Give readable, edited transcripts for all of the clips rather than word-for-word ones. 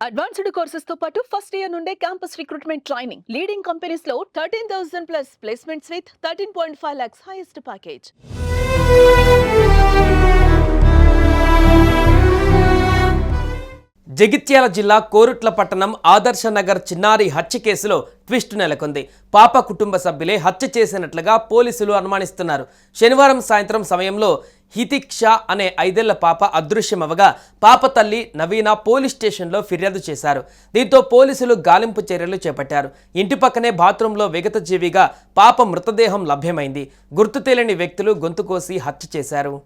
Advanced courses తో పాటు first year నుండే campus recruitment training leading companies లో 13,000 plus placements with 13.5 lakhs highest package. Jagtial జిల్లా కోరుట్ల పట్టణం ఆదర్శ నగర్ చిన్నారి హత్య కేసులో ట్విస్ట్ నెలకొంది. పాప కుటుంబ సభ్యులే హత్య చేసినట్లుగా పోలీసులు అనుమానిస్తున్నారు. శనివారం సాయంత్రం సమయంలో హితిక్ష అనే 5 ఏళ్ల పాప అదృశ్యమవగా పాప తల్లి నవీన పోలీస్ స్టేషన్లో ఫిర్యాదు చేశారు. దీంతో పోలీసులు గాలింపు చర్యలు చేపట్టారు. ఇంటి పక్కనే బాత్రూంలో విగతజీవిగా పాప మృతదేహం లభ్యమైంది. గుర్తు తెలియని వ్యక్తులు గొంతు కోసి హత్య చేశారు.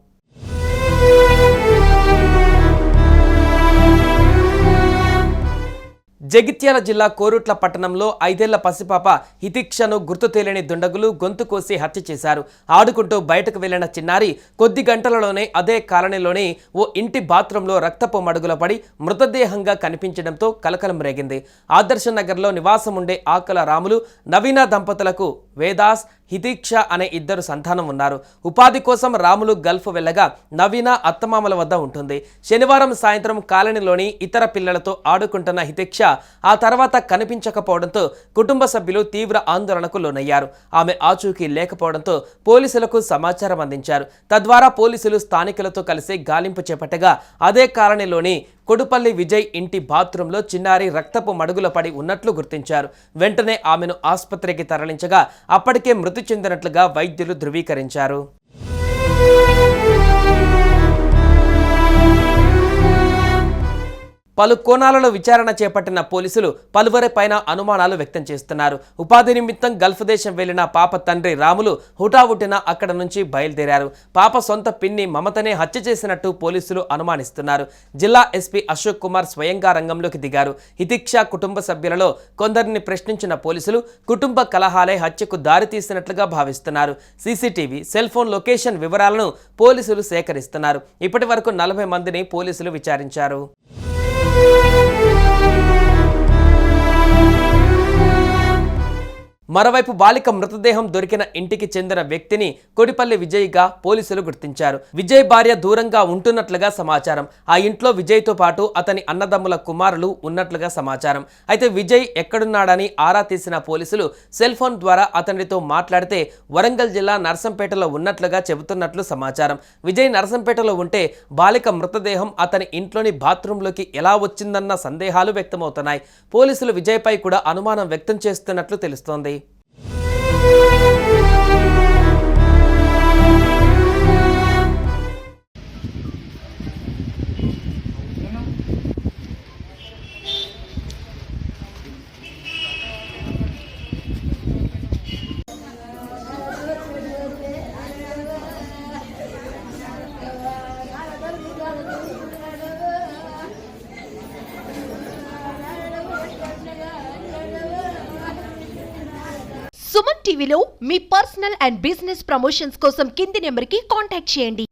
జగిత్యాల జిల్లా కోరుట్ల పట్టణంలో 5 ఏళ్ల పసిపాప హితిక్షను గుర్తు తెలియని దుండగులు గొంతు కోసి హత్య చేశారు. ఆడుకుంటూ బయటకు వెళ్లిన చిన్నారి కొద్ది గంటలలోనే అదే కాలనీలోని ఓ ఇంటి బాత్రూంలో రక్తపు మడుగుల పడి మృతదేహంగా కనిపించడంతో కలకలం రేగింది. ఆదర్శ నగర్లో నివాసం ఉండే ఆకల రాములు నవీన దంపతులకు వేదాస్ హితిక్ష అనే 2 సంతానం ఉన్నారు. ఉపాధి కోసం రాములు గల్ఫ్ వెళ్ళగా నవీన అత్తమామల వద్ద ఉంటుంది. శనివారం సాయంత్రం కాలనీలోని ఇతర పిల్లలతో ఆడుకుంటున్న హితిక్ష ఆ తర్వాత కనిపించకపోవడంతో కుటుంబ సభ్యులు తీవ్ర ఆందోళనకు లోనయ్యారు. ఆమె ఆచూకీ లేకపోవడంతో పోలీసులకు సమాచారం అందించారు. తద్వారా పోలీసులు స్థానికులతో కలిసి గాలింపు చేపట్టగా అదే కాలనీలోని కొడుపల్లి విజయ్ ఇంటి బాత్రూంలో చిన్నారి రక్తపు మడుగుల పడి ఉన్నట్లు గుర్తించారు. వెంటనే ఆమెను ఆసుపత్రికి తరలించగా అప్పటికే మృతి చెందినట్లుగా వైద్యులు ధృవీకరించారు. పలు కోణాలలో విచారణ చేపట్టిన పోలీసులు పలువురిపైన అనుమానాలు వ్యక్తం చేస్తున్నారు. ఉపాధి నిమిత్తం గల్ఫ్ దేశం వెళ్లిన పాప తండ్రి రాములు హుటాహుటిన అక్కడ నుంచి బయలుదేరారు. పాప సొంత పిన్ని మమతనే హత్య చేసినట్టు పోలీసులు అనుమానిస్తున్నారు. జిల్లా ఎస్పీ అశోక్ కుమార్ స్వయంగా రంగంలోకి దిగారు. హితిక్ష కుటుంబ సభ్యులలో కొందరిని ప్రశ్నించిన పోలీసులు కుటుంబ కలహాలే హత్యకు దారితీసినట్లుగా భావిస్తున్నారు. సీసీటీవీ, సెల్ ఫోన్ లొకేషన్ వివరాలను పోలీసులు సేకరిస్తున్నారు. ఇప్పటి వరకు 40 మందిని పోలీసులు విచారించారు. మరోవైపు బాలిక మృతదేహం దొరికిన ఇంటికి చెందిన వ్యక్తిని కొడిపల్లి విజయ్గా పోలీసులు గుర్తించారు. విజయ్ భార్య దూరంగా ఉంటున్నట్లుగా సమాచారం. ఆ ఇంట్లో విజయ్తో పాటు అతని అన్నదమ్ముల కుమారులు ఉన్నట్లుగా సమాచారం. అయితే విజయ్ ఎక్కడున్నాడని ఆరా తీసిన పోలీసులు సెల్ ఫోన్ ద్వారా అతనితో మాట్లాడితే వరంగల్ జిల్లా నర్సంపేటలో ఉన్నట్లుగా చెబుతున్నట్లు సమాచారం. విజయ్ నర్సంపేటలో ఉంటే బాలిక మృతదేహం అతని ఇంట్లోని బాత్రూంలోకి ఎలా వచ్చిందన్న సందేహాలు వ్యక్తమవుతున్నాయి. పోలీసులు విజయ్పై కూడా అనుమానం వ్యక్తం చేస్తున్నట్లు తెలుస్తోంది. సుమన్ టీవీలో మీ పర్సనల్ అండ్ బిజినెస్ ప్రమోషన్స్ కోసం కింది నెంబర్కి కాంటాక్ట్ చేయండి.